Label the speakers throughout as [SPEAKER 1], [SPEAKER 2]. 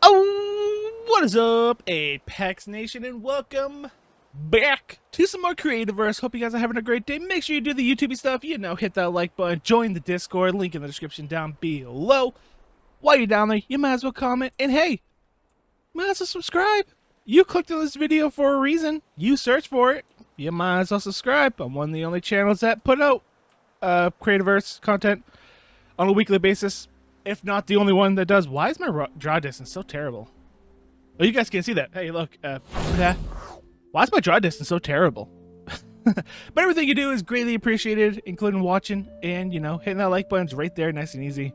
[SPEAKER 1] Oh, what is up, Apex Nation, and welcome back to some more Creativerse. Hope you guys are having a great day. Make sure you do the YouTubey stuff, hit that like button, join the Discord, link in the description down below. While you're down there, you might as well comment, and hey, might as well subscribe. You clicked on this video for a reason. You searched for it. You might as well subscribe. I'm one of the only channels that put out Creativerse content on a weekly basis, if not the only one that does. Why is my draw distance so terrible? Oh, you guys can't see that. Hey, look. Why is my draw distance so terrible? But everything you do is greatly appreciated, including watching and, hitting that like button's right there, nice and easy.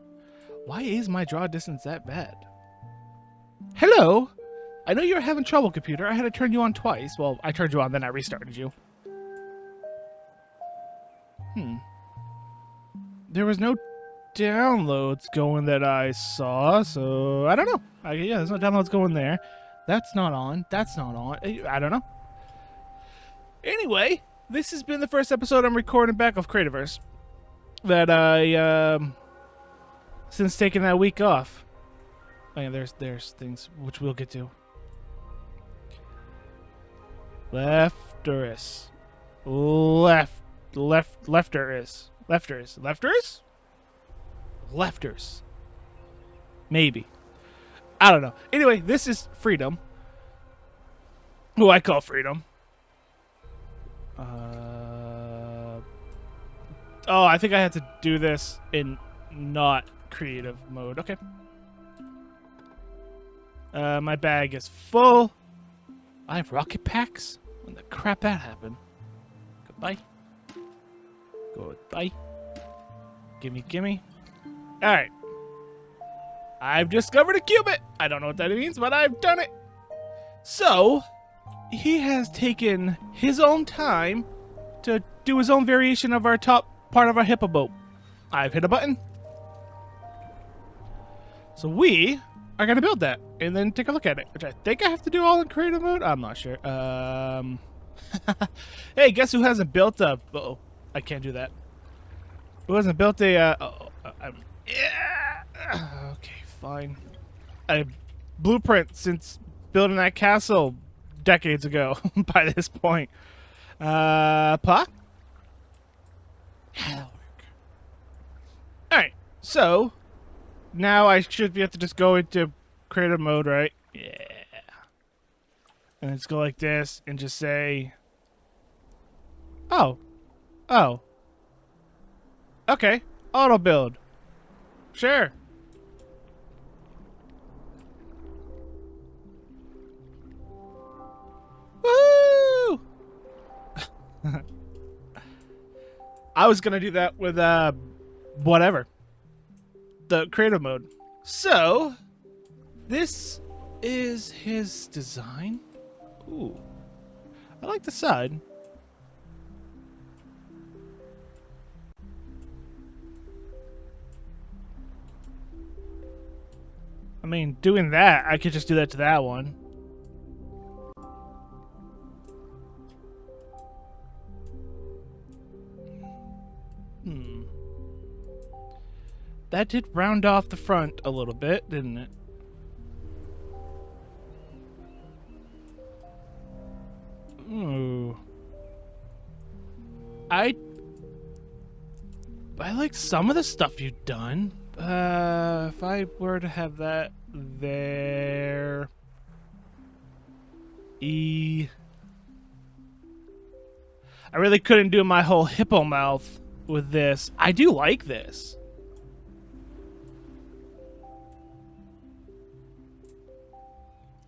[SPEAKER 1] Why is my draw distance that bad? Hello? I know you were having trouble, computer. I had to turn you on twice. Well, I turned you on, then I restarted you. There was no downloads going that I saw, so I don't know. Yeah, there's no downloads going there. That's not on. That's not on. I don't know. Anyway, this has been the first episode I'm recording back of Creativerse that I since taking that week off. Oh yeah, there's things which we'll get to. Lefters. Lefters? Maybe. I don't know. Anyway, this is Freedom. Who I call Freedom. Oh, I think I had to do this in not creative mode. Okay. My bag is full. I have rocket packs? When the crap that happened? Goodbye. Goodbye. Gimme. Alright. I've discovered a qubit. I don't know what that means, but I've done it. So, he has taken his own time to do his own variation of our top part of our hippo boat. I've hit a button. So we are going to build that and then take a look at it, which I think I have to do all in creative mode. I'm not sure. Hey, guess who hasn't built a... Uh-oh, I can't do that. Who hasn't built a... yeah. Okay, fine. A blueprint since building that castle decades ago by this point. Pa? That'll work. Alright, so... Now I should be able to just go into creative mode, right? Yeah. And let's go like this and just say... Oh. Okay. Auto build. Sure. Woo! I was gonna do that with whatever. The creative mode. So, this is his design. Ooh. I like the side. I mean, doing that, I could just do that to that one. That did round off the front a little bit, didn't it? Ooh. I like some of the stuff you've done. If I were to have that there... I really couldn't do my whole hippo mouth with this. I do like this.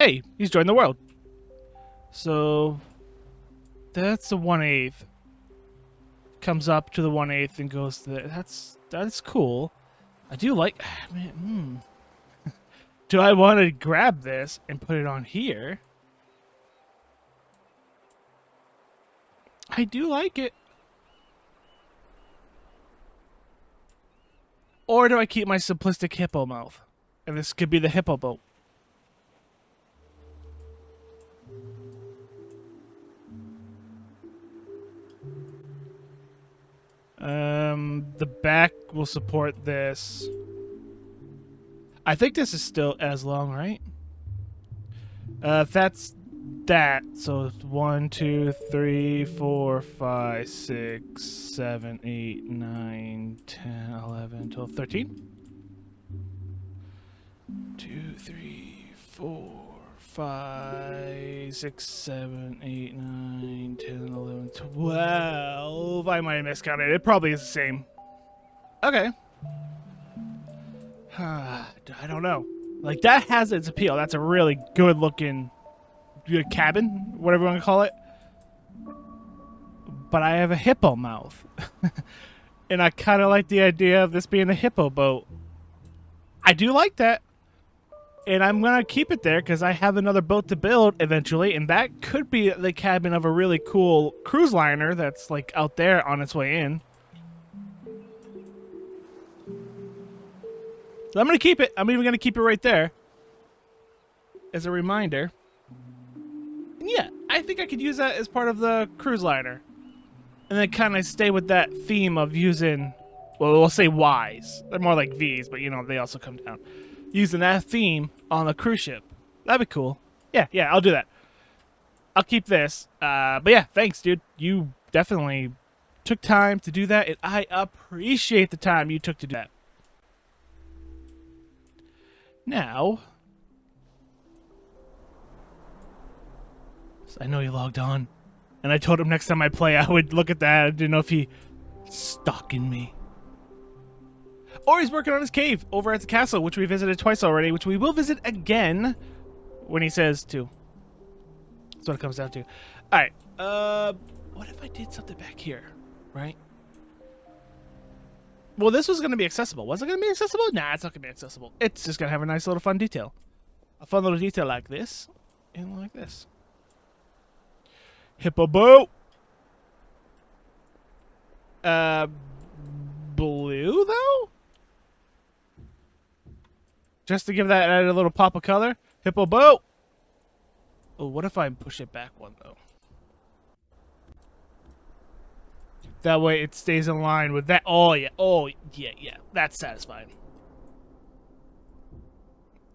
[SPEAKER 1] Hey, he's joined the world. So that's the 1/8. Comes up to the 1/8 and goes to the, that's cool. I do like, man, Do I want to grab this and put it on here? I do like it. Or do I keep my simplistic hippo mouth? And this could be the hippo boat. The back will support this. I think this is still as long, right? That's that. So 1, 2, 3, 4, 5, 6, 7, 8, 9, 10, 11, 12, 13. 2, 3, 4, 5, 6, 7, 8, 9, 10, 11, 12. I might have miscounted. It probably is the same. Okay. I don't know. Like, that has its appeal. That's a really good looking cabin, whatever you want to call it. But I have a hippo mouth. And I kind of like the idea of this being a hippo boat. I do like that. And I'm going to keep it there because I have another boat to build eventually. And that could be the cabin of a really cool cruise liner that's like out there on its way in. So I'm going to keep it. I'm even going to keep it right there as a reminder. And yeah, I think I could use that as part of the cruise liner. And then kind of stay with that theme of using, well, we'll say Ys. They're more like Vs, but you know, they also come down. Using that theme on the cruise ship. That'd be cool. Yeah, I'll do that. I'll keep this. But yeah, thanks, dude. You definitely took time to do that, and I appreciate the time you took to do that. Now, I know he logged on, and I told him next time I play I would look at that. I didn't know if he stalking me. Or he's working on his cave over at the castle, which we visited twice already, which we will visit again when he says to. That's what it comes down to. Alright, what if I did something back here, right? Well, this was going to be accessible. Was it going to be accessible? Nah, it's not going to be accessible. It's just going to have a nice little fun detail. A fun little detail like this and like this. Hippo boat. Blue, though? Just to give that a little pop of color. Hippo boat. Oh, what if I push it back one, though? That way it stays in line with that. Oh, yeah. Oh, yeah. That's satisfying.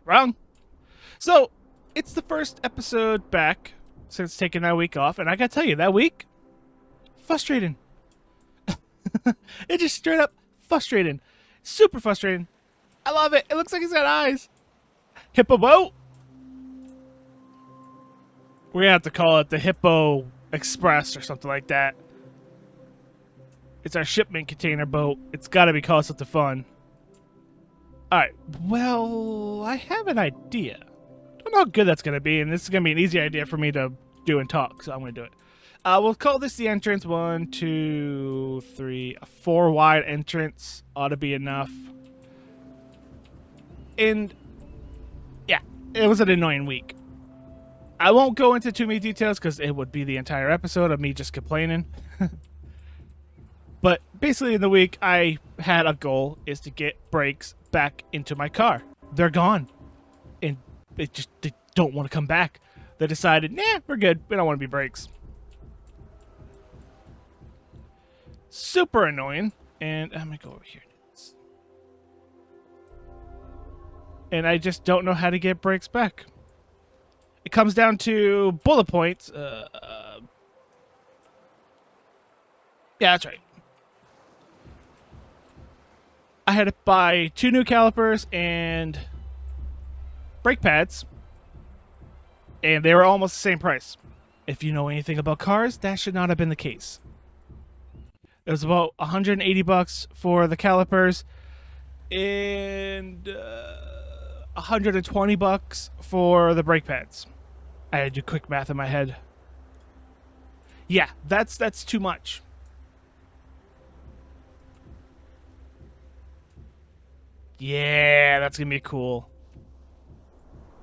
[SPEAKER 1] Wrong. So, it's the first episode back since taking that week off. And I gotta tell you, that week, frustrating. It just straight up frustrating. Super frustrating. I love it. It looks like he's got eyes. Hippo boat. We're gonna have to call it the Hippo Express or something like that. It's our shipment container boat. It's got to be called something fun. Alright, well, I have an idea. Don't know how good that's going to be, and this is going to be an easy idea for me to do and talk, so I'm going to do it. We'll call this the entrance. 1, 2, 3, a 4 wide entrance ought to be enough. And, yeah, it was an annoying week. I won't go into too many details because it would be the entire episode of me just complaining. But basically in the week, I had a goal is to get brakes back into my car. They're gone. And they don't want to come back. They decided, nah, we're good. We don't want to be brakes. Super annoying. And I'm going to go over here. And I just don't know how to get brakes back. It comes down to bullet points. Yeah, that's right. I had to buy 2 new calipers and brake pads, and they were almost the same price. If you know anything about cars, that should not have been the case. It was about $180 for the calipers and $120 for the brake pads. I had to do quick math in my head. Yeah, that's too much. Yeah, that's going to be cool.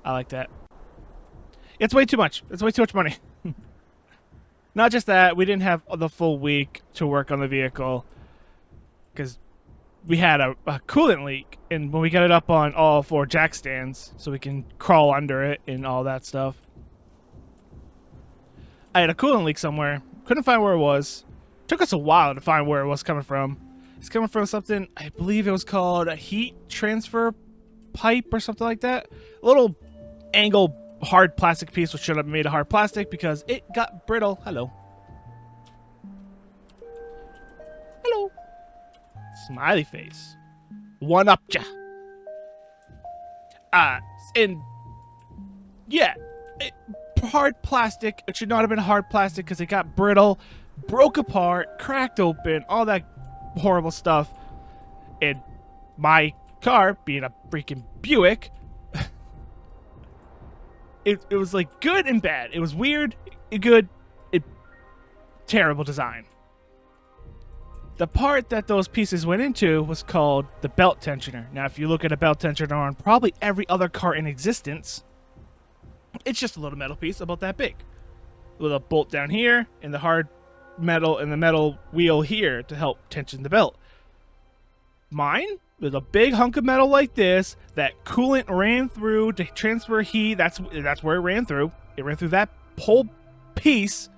[SPEAKER 1] I like that. It's way too much. It's way too much money. Not just that, we didn't have the full week to work on the vehicle because we had a coolant leak, and when we got it up on all 4 jack stands so we can crawl under it and all that stuff, I had a coolant leak somewhere. Couldn't find where it was. Took us a while to find where it was coming from. It's coming from something, I believe it was called a heat transfer pipe or something like that. A little angle hard plastic piece, which should have been made of hard plastic because it got brittle. Hello. Hello. Smiley face. One up ya. And yeah, hard plastic. It should not have been hard plastic because it got brittle, broke apart, cracked open, all that horrible stuff. And my car, being a freaking Buick, it was like good and bad. It was weird, good, terrible design. The part that those pieces went into was called the belt tensioner. Now, if you look at a belt tensioner on probably every other car in existence, it's just a little metal piece about that big, with a bolt down here and the hard metal and the metal wheel here to help tension the belt. Mine was a big hunk of metal like this that coolant ran through to transfer heat. That's where it ran through. It ran through that whole piece.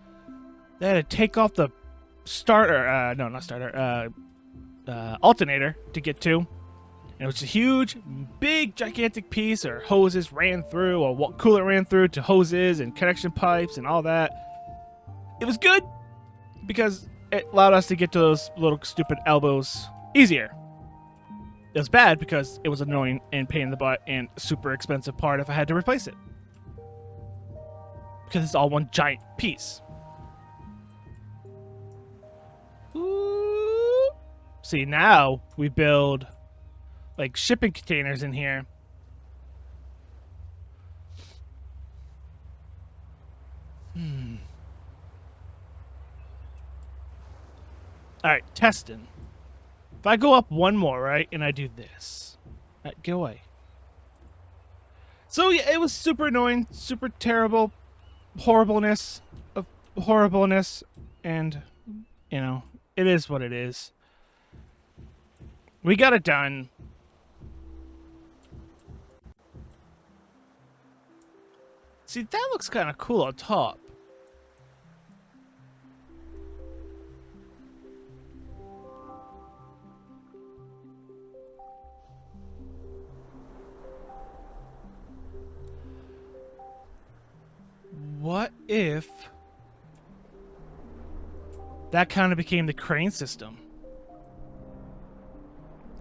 [SPEAKER 1] They had to take off the starter, no, not starter, alternator to get to. And it was a huge, big, gigantic piece, or hoses ran through, or what coolant ran through to hoses and connection pipes and all that. It was good because it allowed us to get to those little stupid elbows easier. It was bad because it was annoying and pain in the butt and super expensive part if I had to replace it. Because it's all one giant piece. Ooh. See, now we build like shipping containers in here. Alright, testing. If I go up one more, right, and I do this. Alright, get away. So, yeah, it was super annoying, super terrible, horribleness of horribleness, and, you know, it is what it is. We got it done. See, that looks kind of cool on top. What if that kind of became the crane system?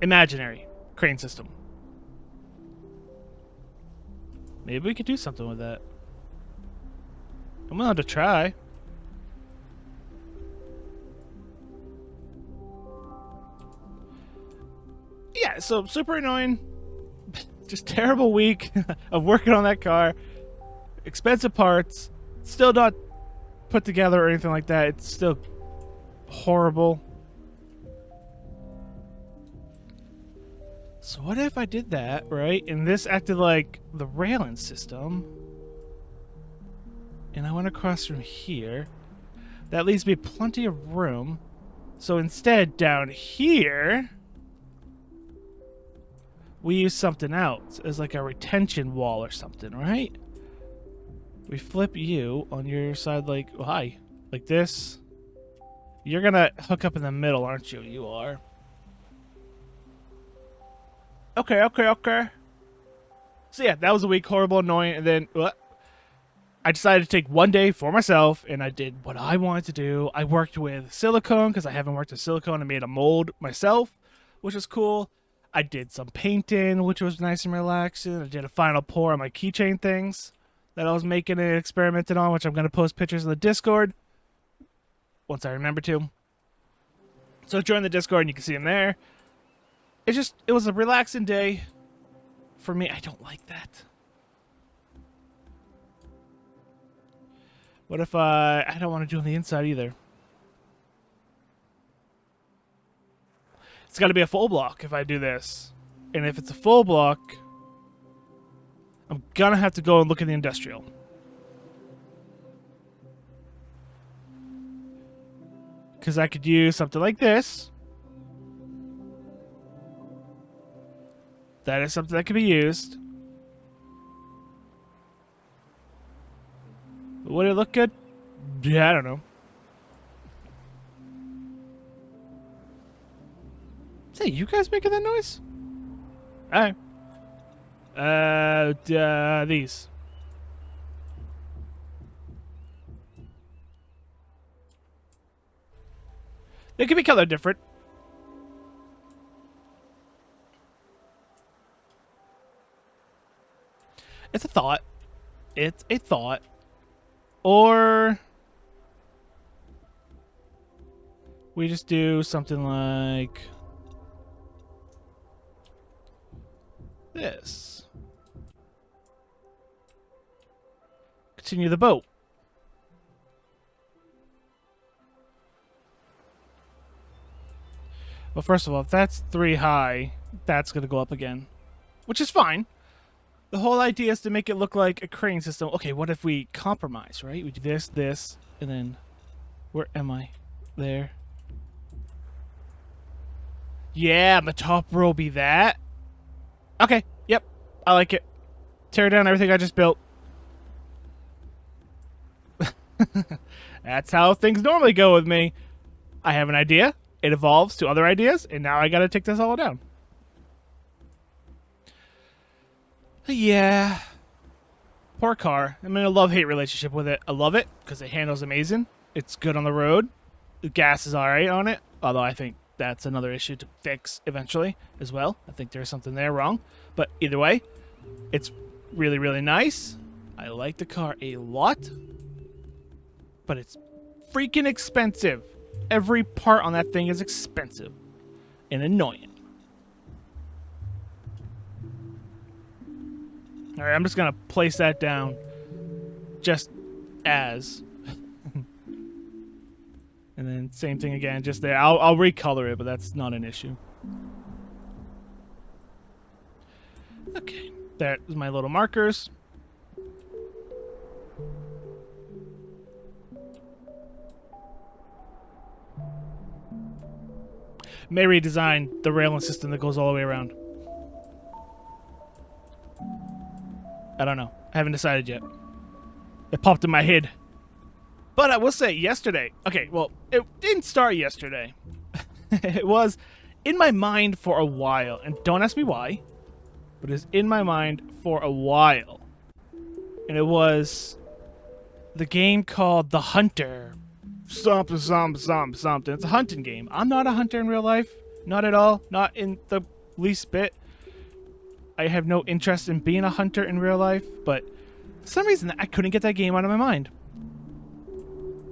[SPEAKER 1] Imaginary crane system. Maybe we could do something with that. I'm willing to try. Yeah, so super annoying. Just terrible week of working on that car. Expensive parts. Still not put together or anything like that. It's still horrible. So what if I did that, right? And this acted like the railing system. And I went across from here. That leaves me plenty of room. So instead, down here, we use something else as like a retention wall or something, right? We flip you on your side like, oh, hi, like this. You're gonna hook up in the middle, aren't you? You are. Okay. So yeah, that was a week, horrible, annoying, and then I decided to take one day for myself, and I did what I wanted to do. I worked with silicone, because I haven't worked with silicone, and made a mold myself, which was cool. I did some painting, which was nice and relaxing. I did a final pour on my keychain things that I was making and experimenting on, which I'm going to post pictures in the Discord once I remember to. So join the Discord, and you can see them there. It was a relaxing day for me. I don't like that. What if I don't want to do on the inside either? It's got to be a full block if I do this. And if it's a full block, I'm going to have to go and look at the industrial. Because I could use something like this. That is something that can be used. Would it look good? Yeah, I don't know. Say, you guys making that noise? Alright. These. They could be colored different. It's a thought. It's a thought. Or we just do something like this. Continue the boat. Well, first of all, if that's 3 high, that's going to go up again, which is fine. The whole idea is to make it look like a crane system. Okay, what if we compromise, right? We do this, this, and then... Where am I? There. Yeah, the top row be that. Okay, yep. I like it. Tear down everything I just built. That's how things normally go with me. I have an idea. It evolves to other ideas, and now I gotta take this all down. Yeah. Poor car. I'm in a love-hate relationship with it. I love it because it handles amazing. It's good on the road. The gas is alright on it, although I think that's another issue to fix eventually as well. I think there's something there wrong. But either way, it's really, really nice. I like the car a lot. But it's freaking expensive. Every part on that thing is expensive and annoying. Alright, I'm just gonna place that down just as. And then same thing again, just there. I'll recolor it, but that's not an issue. Okay, there's my little markers. May redesign the railing system that goes all the way around. I don't know. I haven't decided yet. It popped in my head. But I will say, yesterday... Okay, well, it didn't start yesterday. It was in my mind for a while. And don't ask me why. But it was in my mind for a while. And it was the game called The Hunter. Something. It's a hunting game. I'm not a hunter in real life. Not at all. Not in the least bit. I have no interest in being a hunter in real life. But for some reason, I couldn't get that game out of my mind.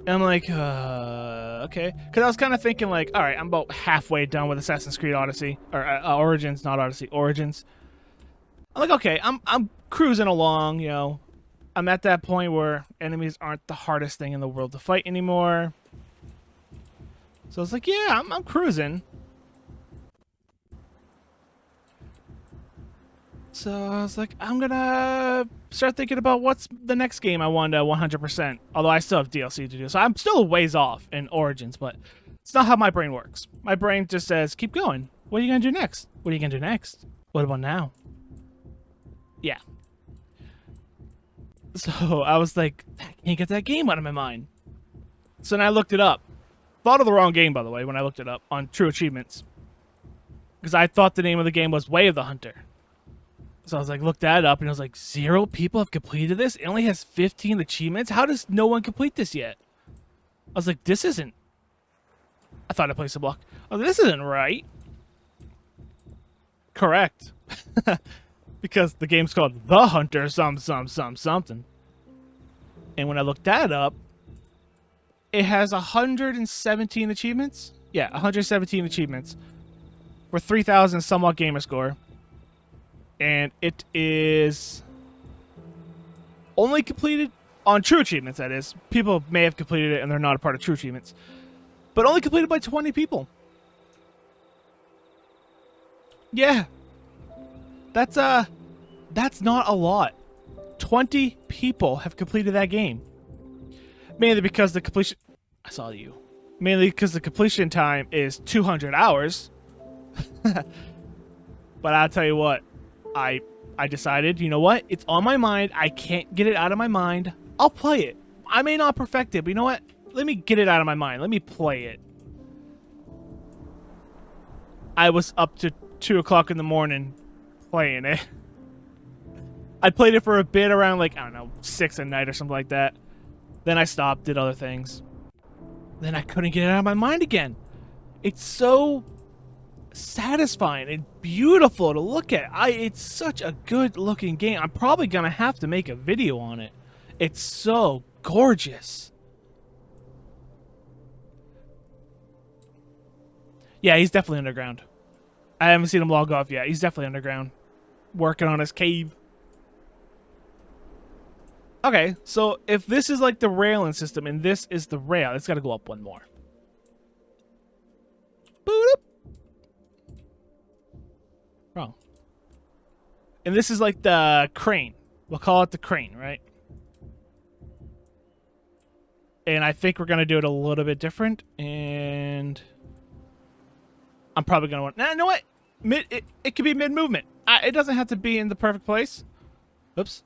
[SPEAKER 1] And I'm like, okay. Because I was kind of thinking like, alright, I'm about halfway done with Assassin's Creed Odyssey. Or Origins, not Odyssey. Origins. I'm like, okay, I'm cruising along, you know. I'm at that point where enemies aren't the hardest thing in the world to fight anymore. So I was like, yeah, I'm cruising. So I was like, I'm gonna start thinking about what's the next game I want to 100%. Although I still have DLC to do. So I'm still a ways off in Origins, but it's not how my brain works. My brain just says, keep going. What are you gonna do next? What are you gonna do next? What about now? Yeah. So I was like, I can't get that game out of my mind. So then I looked it up. Thought of the wrong game, by the way, when I looked it up on True Achievements. Because I thought the name of the game was Way of the Hunter. So I was like, looked that up, and it was like, 0 people have completed this? It only has 15 achievements? How does no one complete this yet? I was like, this isn't... I thought I placed a block. Oh, this isn't right. Correct. Because the game's called The Hunter something. And when I looked that up, it has 117 achievements. Yeah, 117 achievements for 3,000 somewhat gamer score. And it is only completed on True Achievements, that is. People may have completed it and they're not a part of True Achievements. But only completed by 20 people. Yeah. That's not a lot. 20 people have completed that game. Mainly because the completion... I saw you. Mainly because the completion time is 200 hours. But I'll tell you what. I decided, you know what? It's on my mind. I can't get it out of my mind. I'll play it. I may not perfect it, but you know what? Let me get it out of my mind. Let me play it. I was up to 2 o'clock in the morning playing it. I played it for a bit around, like, I don't know, 6 at night or something like that. Then I stopped, did other things. Then I couldn't get it out of my mind again. It's so satisfying and beautiful to look at. It's such a good looking game. I'm probably gonna have to make a video on it. It's so gorgeous. Yeah, he's definitely underground. I haven't seen him log off yet. He's definitely underground, working on his cave. Okay, so if this is like the railing system and this is the rail, it's got to go up one more. Boop. Wrong. And this is like the crane. We'll call it the crane, right? And I think we're going to do it a little bit different. And I'm probably going to want... Nah, you know what? It could be mid-movement. It doesn't have to be in the perfect place. Oops.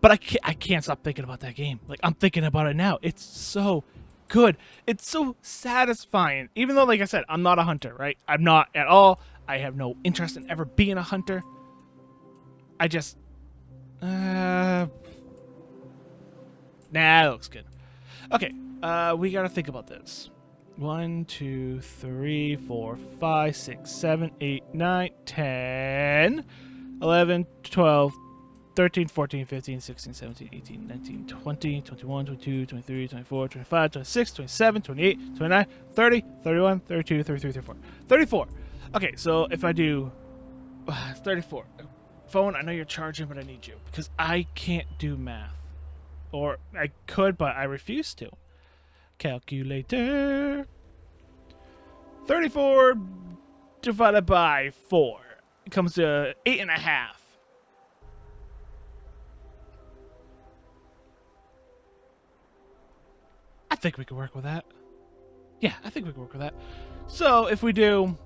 [SPEAKER 1] But I can't stop thinking about that game. Like, I'm thinking about it now. It's so good. It's so satisfying. Even though, like I said, I'm not a hunter, right? I'm not at all. I have no interest in ever being a hunter. I just... Nah, that looks good. Okay, we gotta think about this. 1, 2, 3, 4, 5, 6, 7, 8, 9, 10, 11, 12, 13, 14, 15, 16, 17, 18, 19, 20, 21, 22, 23, 24, 25, 26, 27, 28, 29, 30, 31, 32, 33, 34. 34. Okay, so if I do... 34. Phone, I know you're charging, but I need you. Because I can't do math. Or I could, but I refuse to. Calculator. 34 divided by 4. It comes to 8.5. I think we can work with that. Yeah, I think we can work with that. So if we do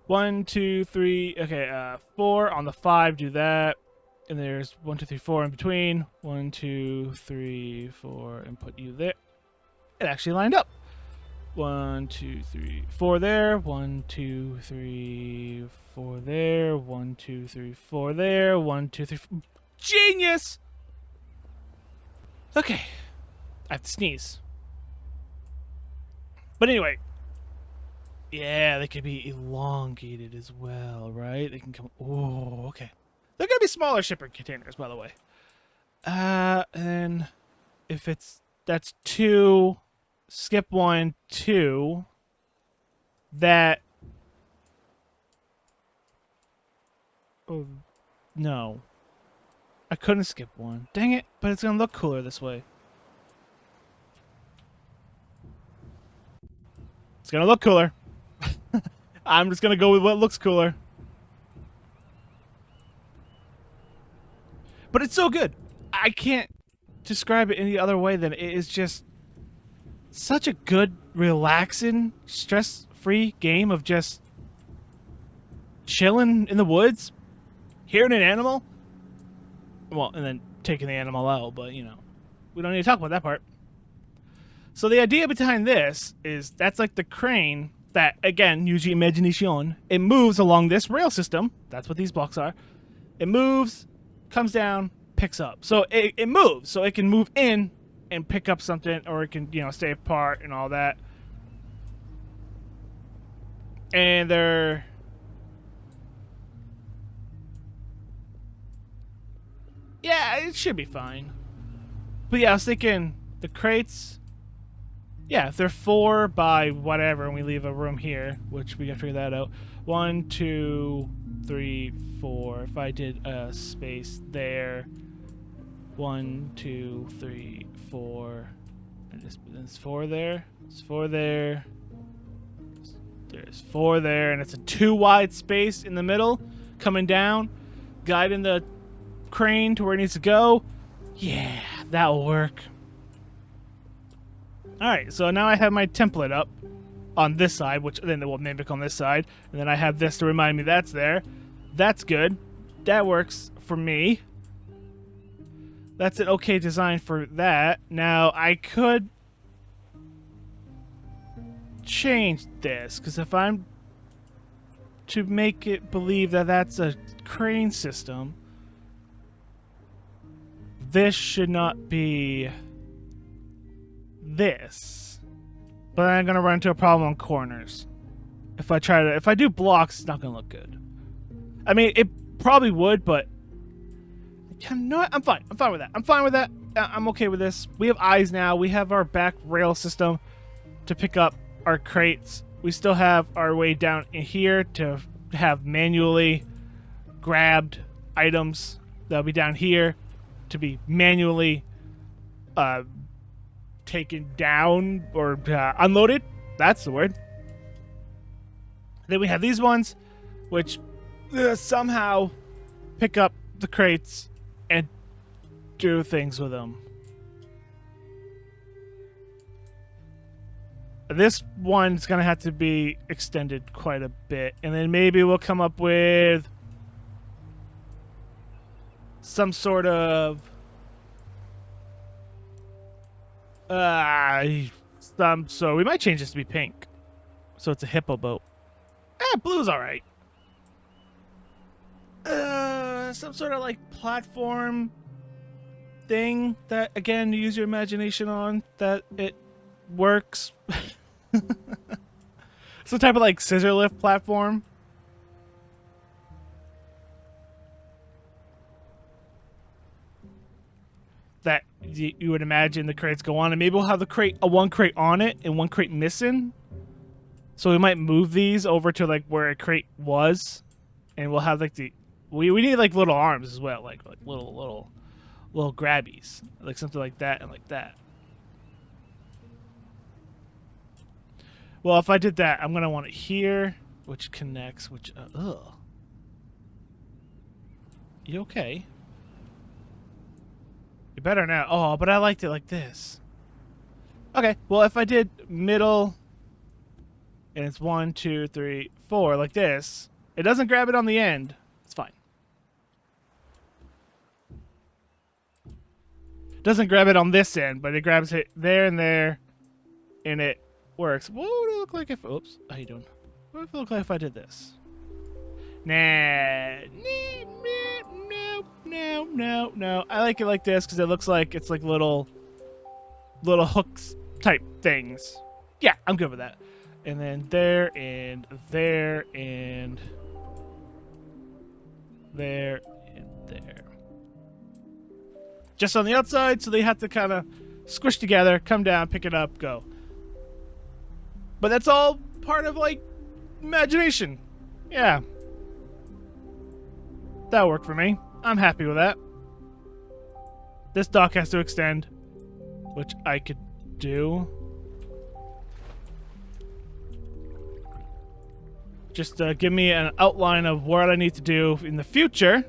[SPEAKER 1] 1, 2, 3, okay, 4 on the 5, do that. And there's 1, 2, 3, 4 in between. 1, 2, 3, 4, and put you there. It actually lined up. 1, 2, 3, 4 there. 1, 2, 3, 4 there. 1, 2, 3, 4 there. 1, 2, 3, 4. Genius! Okay. I have to sneeze. But anyway. Yeah, they can be elongated as well, right? They can come... Oh, okay. They're going to be smaller shipping containers, by the way. And if it's... That's 2. Skip 1, 2. That... Oh, no. I couldn't skip 1. Dang it, but it's going to look cooler this way. It's going to look cooler. I'm just going to go with what looks cooler. But it's so good. I can't describe it any other way than it is just such a good, relaxing, stress-free game of just chilling in the woods, hearing an animal. Well, and then taking the animal out, but, you know, we don't need to talk about that part. So the idea behind this is that's like the crane that, again, use your imagination. It moves along this rail system. That's what these blocks are. It moves, comes down, picks up. So it moves. So it can move in and pick up something, or it can, you know, stay apart and all that. And they're... Yeah, it should be fine. But yeah, I was thinking the crates... Yeah, if they're 4 by whatever, and we leave a room here, which we gotta figure that out. 1, 2, 3, 4. If I did a space there, 1, 2, 3, 4. And there's 4 there. There's 4 there. There's 4 there, and it's a 2 wide space in the middle, coming down, guiding the crane to where it needs to go. Yeah, that'll work. Alright, so now I have my template up on this side, which then it will mimic on this side. And then I have this to remind me that's there. That's good. That works for me. That's an okay design for that. Now, I could change this, because if I'm to make it believe that that's a crane system, this should not be this. But I'm gonna run into a problem on corners. If I do blocks, it's not gonna look good. I mean, it probably would, but you know what? I'm fine. I'm fine with that. I'm fine with that. I'm okay with this. We have eyes now. We have our back rail system to pick up our crates. We still have our way down in here to have manually grabbed items. That'll be down here to be manually taken down or unloaded. That's the word. Then we have these ones, which somehow pick up the crates and do things with them. This one's going to have to be extended quite a bit. And then maybe we'll come up with some sort of so we might change this to be pink. So it's a hippo boat. Blue's all right. Some sort of like platform thing that, again, use your imagination on, that it works. Some type of like scissor lift platform. That you would imagine the crates go on, and maybe we'll have the one crate on it and one crate missing. So we might move these over to like where a crate was, and we'll have like we need like little arms as well, like little grabbies, like something like that and like that. Well, if I did that, I'm gonna want it here, which connects, which You okay? You better now. Oh, but I liked it like this. Okay, well, if I did middle, and it's 1, 2, 3, 4, like this, it doesn't grab it on the end. It's fine. It doesn't grab it on this end, but it grabs it there and there, and it works. What would it look like if... Oops. How you doing? What would it look like if I did this? Nah. No. I like it like this because it looks like it's like little hooks type things. Yeah, I'm good with that. And then there and there and there and there. Just on the outside, so they have to kind of squish together, come down, pick it up, go. But that's all part of, like, imagination. Yeah. That'll work for me. I'm happy with that. This dock has to extend, which I could do. Just give me an outline of what I need to do in the future.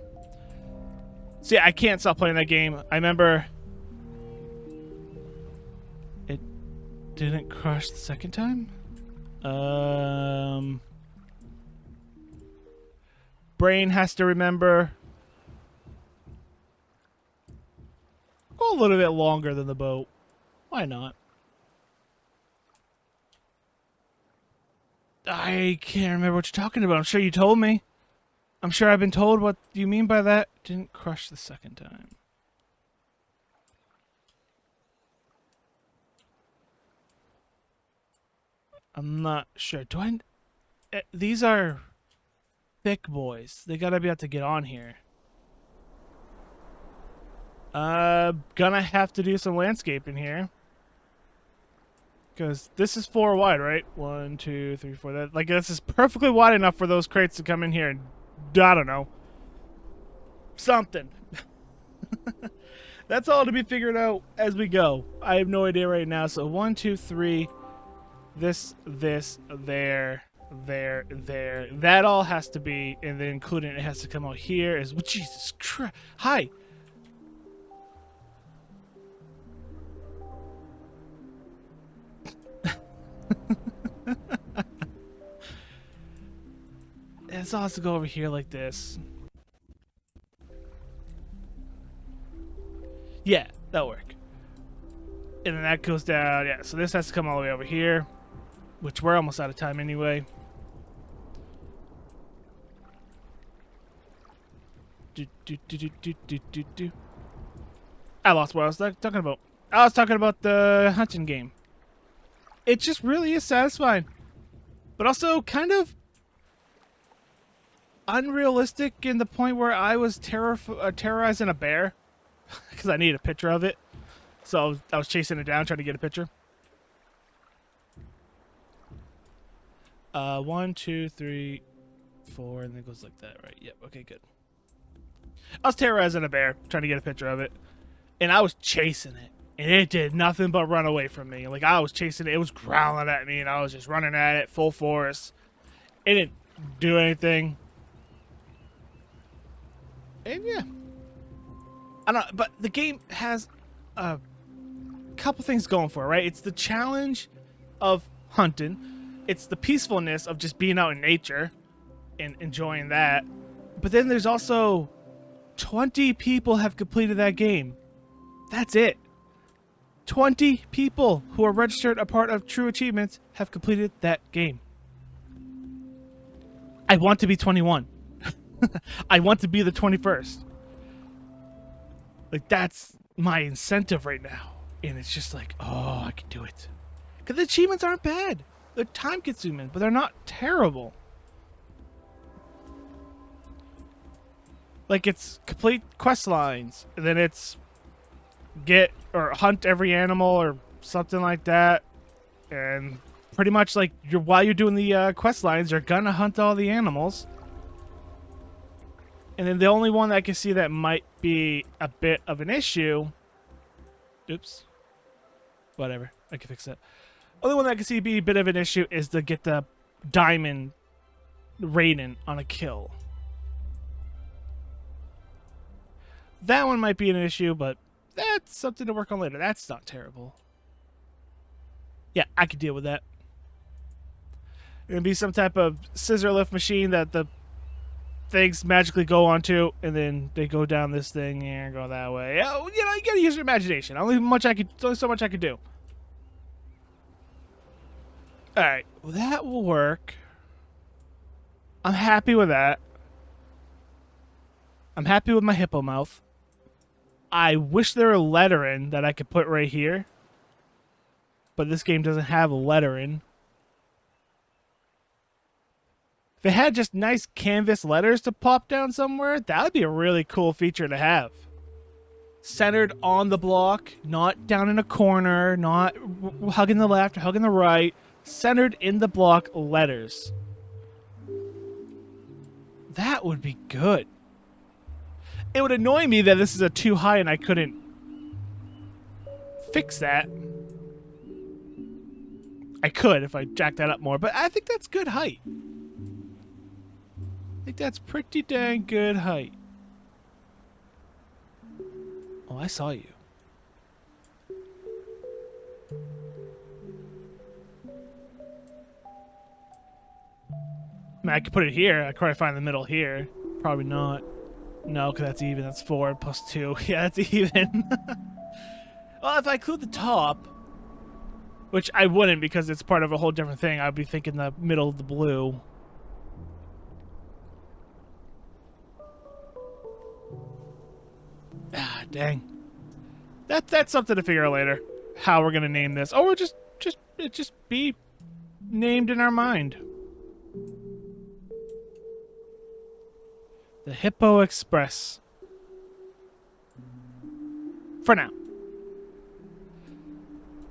[SPEAKER 1] See, I can't stop playing that game. I remember it didn't crush the second time. Brain has to remember. Go a little bit longer than the boat. Why not? I can't remember what you're talking about. I'm sure you told me. I'm sure I've been told what you mean by that. Didn't crush the second time. I'm not sure. Do I... These are thick boys. They gotta be able to get on here. Gonna have to do some landscaping here. Because this is 4 wide, right? 1, 2, 3, 4. That, like, this is perfectly wide enough for those crates to come in here and, I don't know, something. That's all to be figured out as we go. I have no idea right now. So 1, 2, 3. This, there. That all has to be, and then including it has to come out here. Is Jesus Christ. Hi. This all has to go over here like this. Yeah, that'll work. And then that goes down. Yeah, so this has to come all the way over here. Which we're almost out of time anyway. I lost what I was talking about. I was talking about the hunting game. It just really is satisfying. But also kind of unrealistic in the point where I was terrorizing a bear. Because I need a picture of it. So I was chasing it down trying to get a picture. 1, 2, 3, 4, and then it goes like that, right? Yep, okay, good. I was terrorizing a bear, trying to get a picture of it. And I was chasing it. And it did nothing but run away from me. Like, I was chasing it. It was growling at me, and I was just running at it full force. It didn't do anything. And, yeah. I don't know, but the game has a couple things going for it, right? It's the challenge of hunting. It's the peacefulness of just being out in nature and enjoying that. But then there's also 20 people have completed that game. That's it. 20 people who are registered a part of True Achievements have completed that game. I want to be 21. I want to be the 21st. Like, that's my incentive right now. And it's just like, oh, I can do it. Because the achievements aren't bad. They're time-consuming, but they're not terrible. Like, it's complete quest lines, and then it's get or hunt every animal or something like that. And pretty much, like, while you're doing the quest lines, you're gonna hunt all the animals. And then the only one that I can see that might be a bit of an issue... Oops. Whatever. I can fix that. Only one that I can see be a bit of an issue is to get the diamond rating on a kill. That one might be an issue, but that's something to work on later. That's not terrible. Yeah, I could deal with that. It's gonna be some type of scissor lift machine that the things magically go onto, and then they go down this thing and go that way. Oh, you know, you gotta use your imagination. Only so much I could do. All right, well, that will work. I'm happy with that. I'm happy with my hippo mouth. I wish there were lettering that I could put right here, but this game doesn't have lettering. If it had just nice canvas letters to pop down somewhere, that would be a really cool feature to have. Centered on the block, not down in a corner, not hugging the left or hugging the right. Centered in the block letters. That would be good. It would annoy me that this is a too high and I couldn't fix that. I could if I jacked that up more, but I think that's good height. I think that's pretty dang good height. Oh, I saw you. I mean, I could put it here. I could probably find the middle here. Probably not. No, because that's even. That's 4 plus 2. Yeah, that's even. Well, if I include the top, which I wouldn't because it's part of a whole different thing, I'd be thinking the middle of the blue. Ah, dang. That's something to figure out later. How we're gonna name this. Or just be named in our mind. The Hippo Express. For now.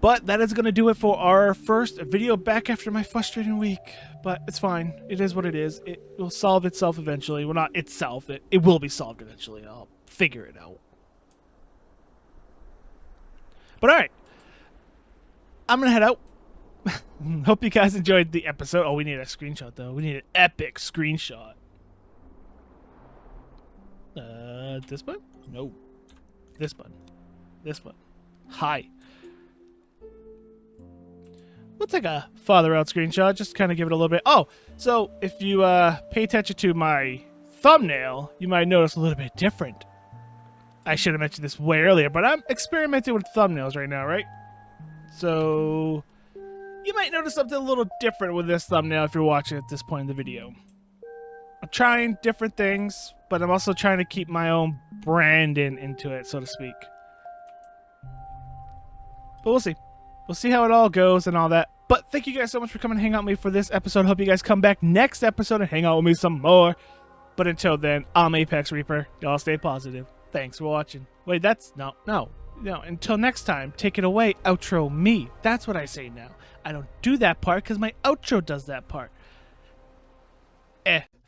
[SPEAKER 1] But that is going to do it for our first video back after my frustrating week. But it's fine. It is what it is. It will solve itself eventually. Well, not itself. It will be solved eventually. I'll figure it out. But alright. I'm going to head out. Hope you guys enjoyed the episode. Oh, we need a screenshot, though. We need an epic screenshot. This one? No. This one. This one. Hi. We'll take a farther out screenshot, just to kind of give it a little bit. Oh, so if you pay attention to my thumbnail, you might notice a little bit different. I should have mentioned this way earlier, but I'm experimenting with thumbnails right now, right? So, you might notice something a little different with this thumbnail if you're watching at this point in the video. I'm trying different things, but I'm also trying to keep my own brand into it, so to speak. But we'll see. We'll see how it all goes and all that. But thank you guys so much for coming and hang out with me for this episode. Hope you guys come back next episode and hang out with me some more. But until then, I'm ApexReaper. Y'all stay positive. Thanks for watching. Wait, that's... No. Until next time, take it away. Outro me. That's what I say now. I don't do that part because my outro does that part.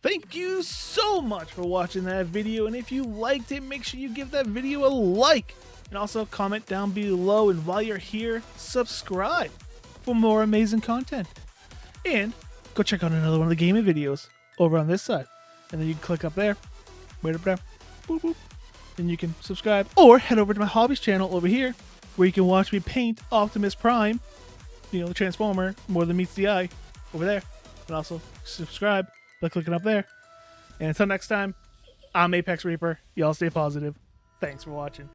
[SPEAKER 1] Thank you so much for watching that video. And if you liked it, make sure you give that video a like. And also comment down below. And while you're here, subscribe for more amazing content. And go check out another one of the gaming videos over on this side. And then you can click up there. Right up there. Boop, boop. And you can subscribe. Or head over to my hobbies channel over here, where you can watch me paint Optimus Prime. You know, the Transformer, more than meets the eye. Over there. And also subscribe by clicking up there. And until next time, I'm ApexReaper. Y'all stay positive. Thanks for watching.